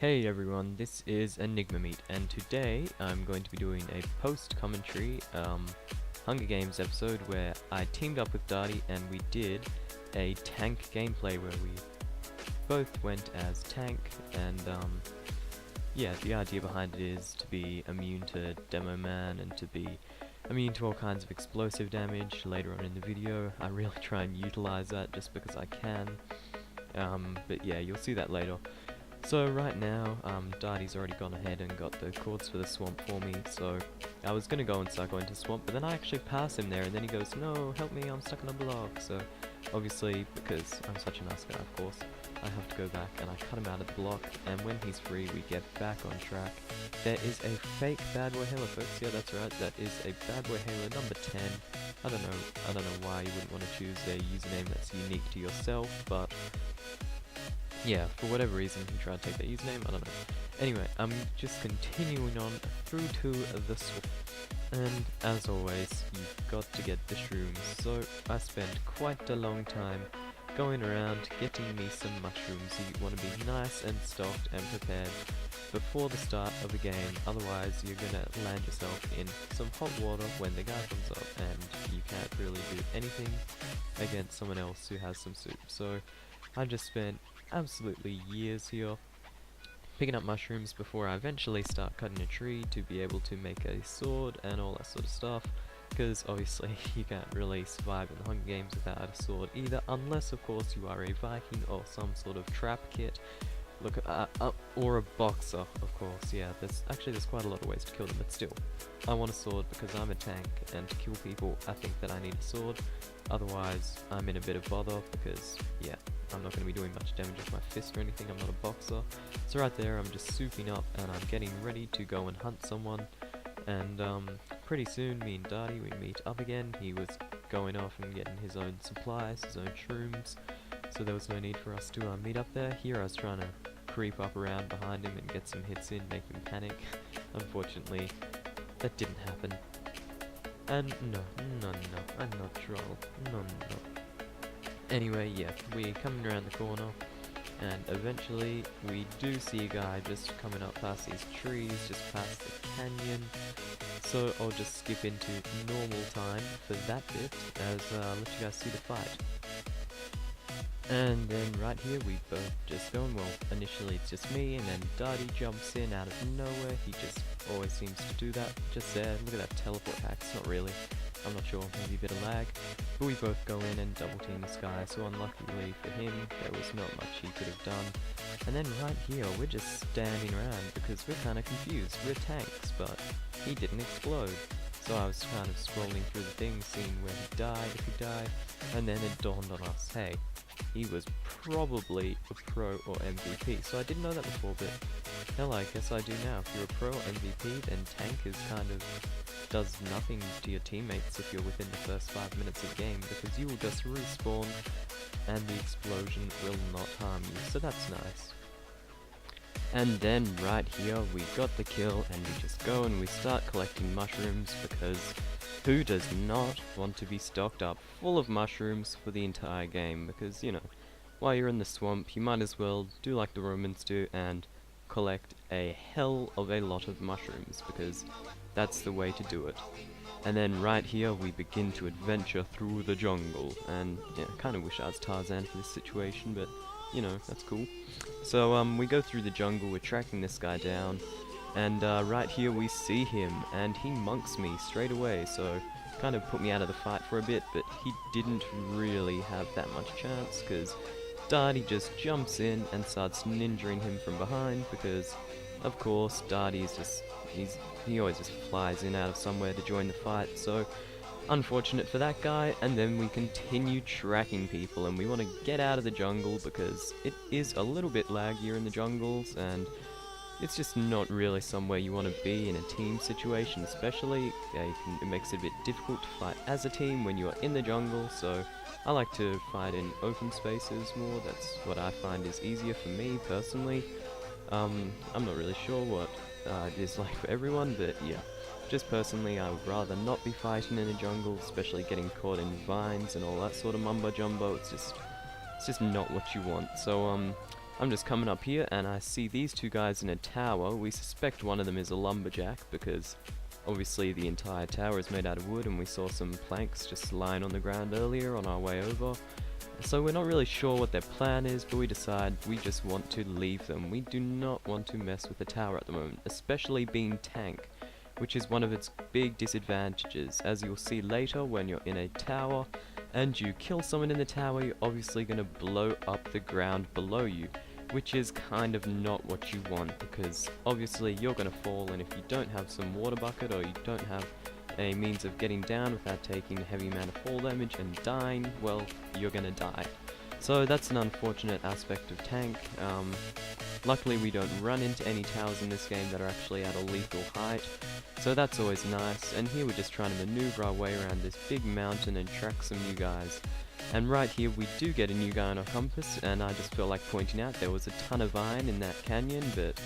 Hey everyone, this is Enigma Meat, and today I'm going to be doing a post-commentary Hunger Games episode where I teamed up with Darty and we did a tank gameplay where we both went as tank, and yeah, the idea behind it is to be immune to Demo Man and to be immune to all kinds of explosive damage later on in the video. I really try and utilize that just because I can, but yeah, you'll see that later. So right now, Darty's already gone ahead and got the cords for the swamp for me, so I was gonna go and cycle into swamp, but then I actually pass him there, and then he goes, "No, help me, I'm stuck in a block." So obviously, because I'm such a nice guy, of course, I have to go back and I cut him out of the block, and when he's free, we get back on track. There is a fake Bad Boy Halo, folks. Yeah, that's right, that is a Bad Boy Halo number 10. I don't know why you wouldn't want to choose a username that's unique to yourself, but yeah, for whatever reason he tried to take that username, I don't know. Anyway, I'm just continuing on through to the swamp. And as always, you've got to get the shrooms. So I spent quite a long time going around getting me some mushrooms. You want to be nice and stocked and prepared before the start of the game, otherwise you're gonna land yourself in some hot water when the guy comes up and you can't really do anything against someone else who has some soup. So I just spent absolutely years here picking up mushrooms before I eventually start cutting a tree to be able to make a sword and all that sort of stuff, because obviously you can't really survive in the Hunger Games without a sword either, unless of course you are a Viking or some sort of trap kit. Look at or a boxer, of course. Yeah, there's quite a lot of ways to kill them, but still, I want a sword because I'm a tank, and to kill people I think that I need a sword. Otherwise I'm in a bit of bother because, yeah, I'm not going to be doing much damage with my fist or anything. I'm not a boxer. So right there I'm just souping up and I'm getting ready to go and hunt someone, and pretty soon me and Darty, we meet up again. He was going off and getting his own supplies, his own shrooms, so there was no need for us to meet up there. Here I was trying to creep up around behind him and get some hits in, make him panic. Unfortunately, that didn't happen. And no, I'm not troll. No. Anyway, yeah, we're coming around the corner, and eventually we do see a guy just coming up past these trees, just past the canyon. So I'll just skip into normal time for that bit, as I'll let you guys see the fight. And then right here we both just going, well, initially it's just me, and then Darty jumps in out of nowhere. He just always seems to do that. Just there, look at that teleport hack. It's not really, I'm not sure, maybe a bit of lag. But we both go in and double team this guy, so unluckily for him, there was not much he could have done. And then right here, we're just standing around because we're kind of confused. We're tanks, but he didn't explode. So I was kind of scrolling through the thing, seeing where he died, if he died, and then it dawned on us, hey, he was probably a pro or MVP. So I didn't know that before, but hell, I guess I do now. If you're a pro or MVP, then tank is kind of does nothing to your teammates if you're within the first 5 minutes of game, because you will just respawn and the explosion will not harm you, so that's nice. And then right here we got the kill, and we just go and we start collecting mushrooms, because who does not want to be stocked up full of mushrooms for the entire game? Because, you know, while you're in the swamp, you might as well do like the Romans do and collect a hell of a lot of mushrooms, because that's the way to do it. And then right here we begin to adventure through the jungle, and yeah, I kind of wish I was Tarzan for this situation, but you know, that's cool. So we go through the jungle, we're tracking this guy down, and right here we see him, and he monks me straight away, so kind of put me out of the fight for a bit, but he didn't really have that much chance, because Darty just jumps in and starts ninjaing him from behind, because of course Darty is just, he always just flies in out of somewhere to join the fight, so unfortunate for that guy. And then we continue tracking people, and we want to get out of the jungle because it is a little bit laggier in the jungles, and it's just not really somewhere you want to be in a team situation, especially. It makes it a bit difficult to fight as a team when you are in the jungle, so I like to fight in open spaces more. That's what I find is easier for me personally. I'm not really sure what it is like for everyone, but yeah. Just personally, I would rather not be fighting in a jungle, especially getting caught in vines and all that sort of mumbo jumbo. It's just not what you want. So I'm just coming up here and I see these two guys in a tower. We suspect one of them is a lumberjack because obviously the entire tower is made out of wood, and we saw some planks just lying on the ground earlier on our way over. So we're not really sure what their plan is, but we decide we just want to leave them. We do not want to mess with the tower at the moment, especially being tank, which is one of its big disadvantages. As you'll see later, when you're in a tower and you kill someone in the tower, you're obviously going to blow up the ground below you, which is kind of not what you want, because obviously you're going to fall, and if you don't have some water bucket or you don't have a means of getting down without taking a heavy amount of fall damage and dying, well, you're gonna die. So that's an unfortunate aspect of tank. Luckily we don't run into any towers in this game that are actually at a lethal height, so that's always nice. And here we're just trying to maneuver our way around this big mountain and track some new guys. And right here we do get a new guy on our compass, and I just feel like pointing out there was a ton of iron in that canyon, but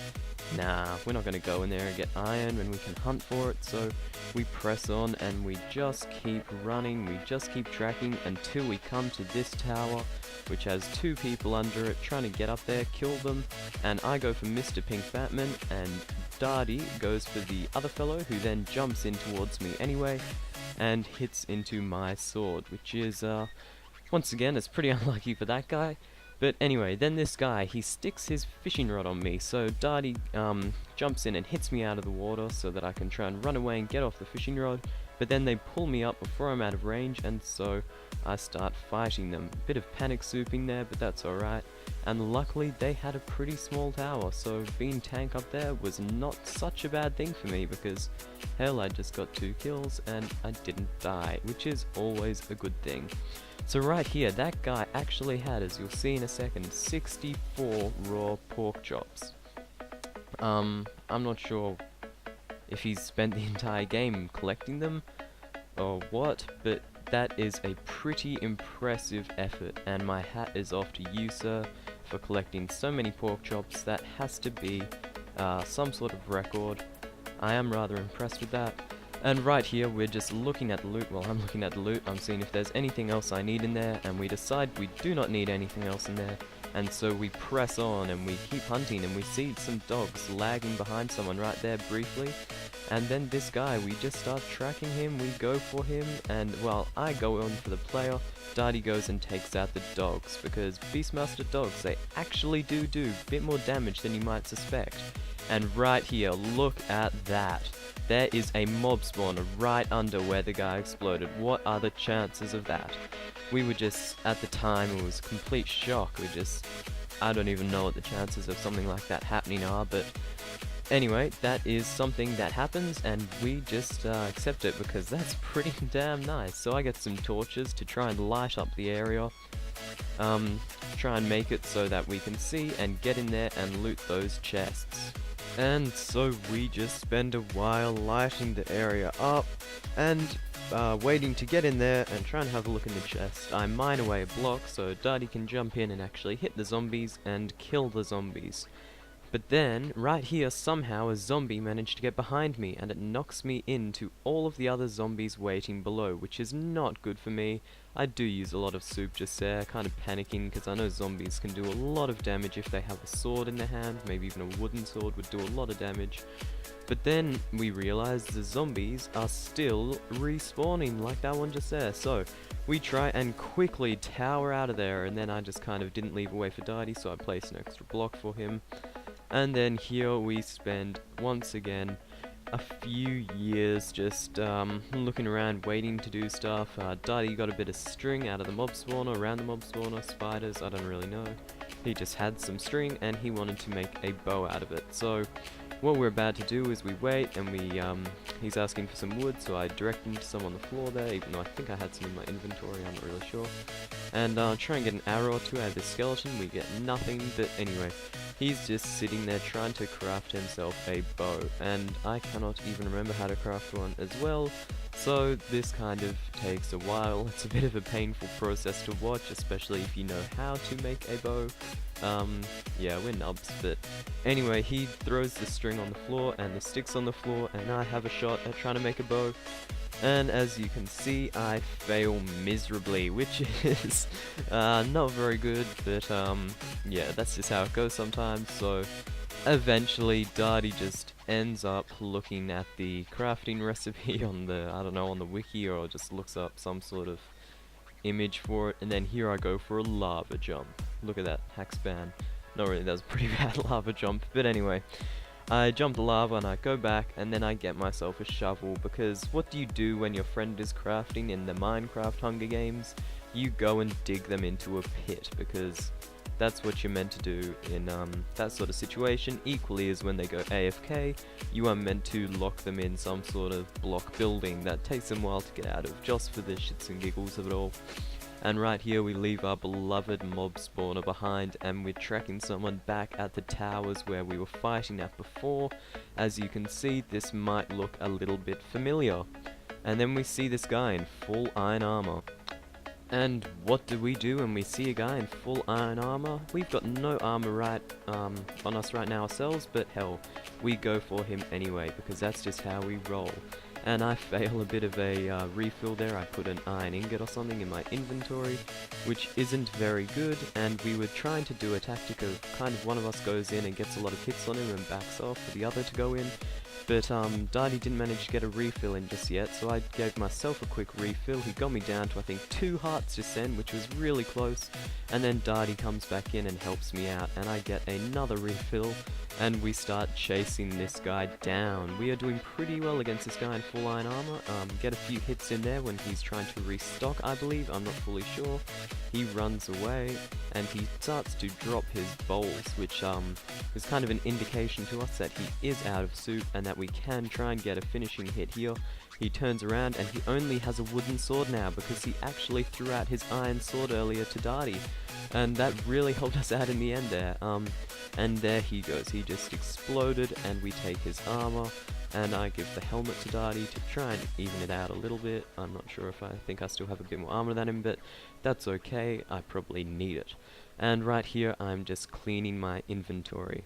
nah, we're not going to go in there and get iron when we can hunt for it. So we press on and we just keep running, we just keep tracking until we come to this tower, which has two people under it, trying to get up there, kill them. And I go for Mr. Pink Batman, and Darty goes for the other fellow, who then jumps in towards me anyway and hits into my sword, which is once again, it's pretty unlucky for that guy. But anyway, then this guy, he sticks his fishing rod on me, so Darty jumps in and hits me out of the water so that I can try and run away and get off the fishing rod, but then they pull me up before I'm out of range, and so I start fighting them. A bit of panic souping there, but that's alright. And luckily they had a pretty small tower, so being tank up there was not such a bad thing for me, because hell, I just got 2 kills and I didn't die, which is always a good thing. So right here, that guy actually had, as you'll see in a second, 64 raw pork chops. I'm not sure if he's spent the entire game collecting them or what, but that is a pretty impressive effort, and my hat is off to you, sir, for collecting so many pork chops. That has to be some sort of record. I am rather impressed with that. And right here, we're just looking at the loot. Well, I'm looking at the loot, I'm seeing if there's anything else I need in there, and we decide we do not need anything else in there. And so we press on and we keep hunting, and we see some dogs lagging behind someone right there briefly. And then this guy, we just start tracking him, we go for him, and while I go on for the player, Darty goes and takes out the dogs, because Beastmaster dogs, they actually do a bit more damage than you might suspect. And right here, look at that. There is a mob spawner right under where the guy exploded. What are the chances of that? We were just, at the time, it was complete shock. I don't even know what the chances of something like that happening are, but anyway, that is something that happens, and we just accept it, because that's pretty damn nice. So I get some torches to try and light up the area, try and make it so that we can see and get in there and loot those chests. And so we just spend a while lighting the area up and waiting to get in there and try and have a look in the chest. I mine away a block so Darty can jump in and actually hit the zombies and kill the zombies. But then, right here, somehow a zombie managed to get behind me, and it knocks me into all of the other zombies waiting below, which is not good for me. I do use a lot of soup just there, kind of panicking, because I know zombies can do a lot of damage if they have a sword in their hand. Maybe even a wooden sword would do a lot of damage. But then we realize the zombies are still respawning like that one just there. So we try and quickly tower out of there, and then I just kind of didn't leave a way for Darty, so I placed an extra block for him. And then here we spend, once again, a few years just looking around, waiting to do stuff. Darty got a bit of string out of the mob spawner, around the mob spawner, spiders, I don't really know. He just had some string and he wanted to make a bow out of it. So what we're about to do is we wait, and he's asking for some wood, so I direct him to some on the floor there, even though I think I had some in my inventory, I'm not really sure. And try and get an arrow or two out of this skeleton. We get nothing, but anyway, he's just sitting there trying to craft himself a bow, and I cannot even remember how to craft one as well. So this kind of takes a while. It's a bit of a painful process to watch, especially if you know how to make a bow. Yeah, we're nubs, but anyway, he throws the string on the floor and the sticks on the floor, and I have a shot at trying to make a bow. And as you can see, I fail miserably, which is not very good, but yeah, that's just how it goes sometimes. So eventually Darty just ends up looking at the crafting recipe on the, I don't know, on the wiki, or just looks up some sort of image for it, and then here I go for a lava jump. Look at that, hack span. Not really, that was a pretty bad lava jump, but anyway. I jump the lava and I go back, and then I get myself a shovel, because what do you do when your friend is crafting in the Minecraft Hunger Games? You go and dig them into a pit, because that's what you're meant to do in that sort of situation. Equally as when they go AFK, you are meant to lock them in some sort of block building that takes them a while to get out of, just for the shits and giggles of it all. And right here we leave our beloved mob spawner behind, and we're tracking someone back at the towers where we were fighting at before. As you can see, this might look a little bit familiar. And then we see this guy in full iron armor. And what do we do when we see a guy in full iron armor? We've got no armor right on us right now ourselves, but hell, we go for him anyway, because that's just how we roll. And I fail a bit of a refill there. I put an iron ingot or something in my inventory, which isn't very good, and we were trying to do a tactic of kind of one of us goes in and gets a lot of hits on him and backs off for the other to go in. But Darty didn't manage to get a refill in just yet, so I gave myself a quick refill. He got me down to I think 2 hearts just then, which was really close, and then Darty comes back in and helps me out, and I get another refill, and we start chasing this guy down. We are doing pretty well against this guy in full iron armor. Get a few hits in there when he's trying to restock, I believe, I'm not fully sure. He runs away, and he starts to drop his bowls, which is kind of an indication to us that he is out of soup, and that we can try and get a finishing hit here. He turns around, and he only has a wooden sword now, because he actually threw out his iron sword earlier to Darty, and that really helped us out in the end there. And there he goes, he just exploded, and we take his armor, and I give the helmet to Darty to try and even it out a little bit. I'm not sure if I think I still have a bit more armor than him, but that's okay, I probably need it. And right here, I'm just cleaning my inventory.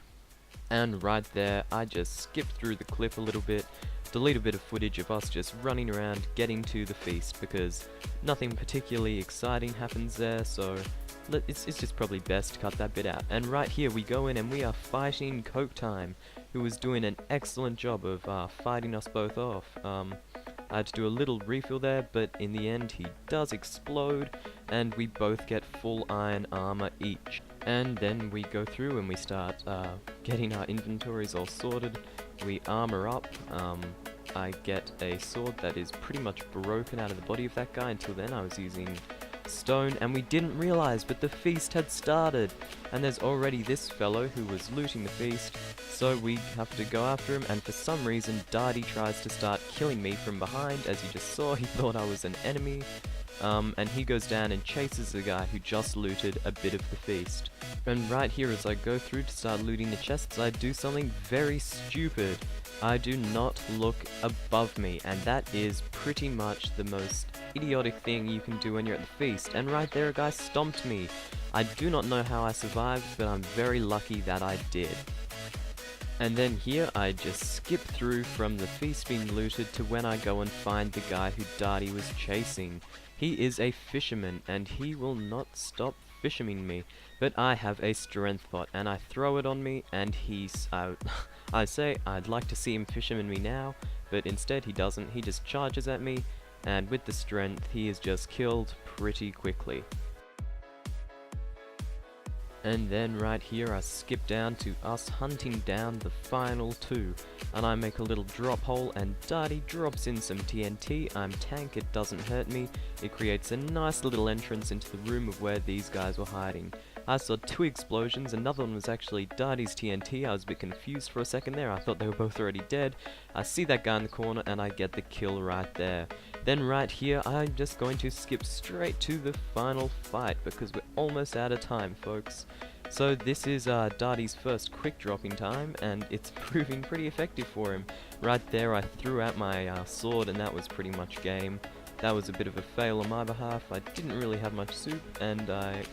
And right there, I just skip through the clip a little bit, delete a bit of footage of us just running around getting to the feast, because nothing particularly exciting happens there, so it's just probably best to cut that bit out. And right here we go in and we are fighting Coke Time, who was doing an excellent job of fighting us both off. I had to do a little refill there, but in the end he does explode, and we both get full iron armor each. And then we go through and we start getting our inventories all sorted. We armor up. I get a sword that is pretty much broken out of the body of that guy. Until then I was using stone, and we didn't realize, but the feast had started, and there's already this fellow who was looting the feast, so we have to go after him. And for some reason Darty tries to start killing me from behind. As you just saw, he thought I was an enemy. And he goes down and chases the guy who just looted a bit of the feast. And right here, as I go through to start looting the chests, I do something very stupid. I do not look above me, and that is pretty much the most idiotic thing you can do when you're at the feast. And right there, a guy stomped me. I do not know how I survived, but I'm very lucky that I did. And then here I just skip through from the feast being looted to when I go and find the guy who Darty was chasing. He is a fisherman, and he will not stop fisherming me. But I have a strength pot, and I throw it on me, and I say I'd like to see him fisherman me now, but instead he doesn't. He just charges at me, and with the strength he is just killed pretty quickly. And then right here I skip down to us hunting down the final 2, and I make a little drop hole, and Darty drops in some TNT. I'm tank, it doesn't hurt me. It creates a nice little entrance into the room of where these guys were hiding. I saw 2 explosions, another one was actually Darty's TNT. I was a bit confused for a second there, I thought they were both already dead. I see that guy in the corner and I get the kill right there. Then right here, I'm just going to skip straight to the final fight, because we're almost out of time, folks. So this is Darty's first quick dropping time, and it's proving pretty effective for him. Right there I threw out my sword, and that was pretty much game. That was a bit of a fail on my behalf. I didn't really have much soup, and I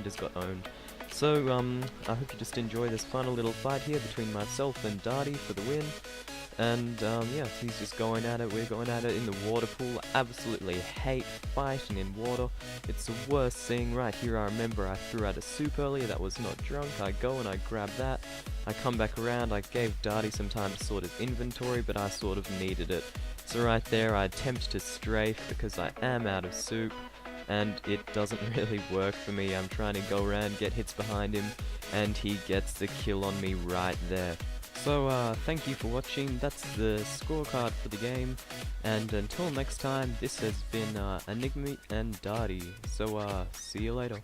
just got owned. So I hope you just enjoy this final little fight here between myself and Darty for the win. And yeah, he's just going at it, we're going at it in the water pool. Absolutely hate fighting in water. It's the worst thing. Right here I remember I threw out a soup earlier that was not drunk. I go and I grab that. I come back around, I gave Darty some time to sort his inventory, but I sort of needed it. So right there I attempt to strafe because I am out of soup, and it doesn't really work for me. I'm trying to go around, get hits behind him, and he gets the kill on me right there. So thank you for watching. That's the scorecard for the game, and until next time, this has been Enigma and Darty. So see you later.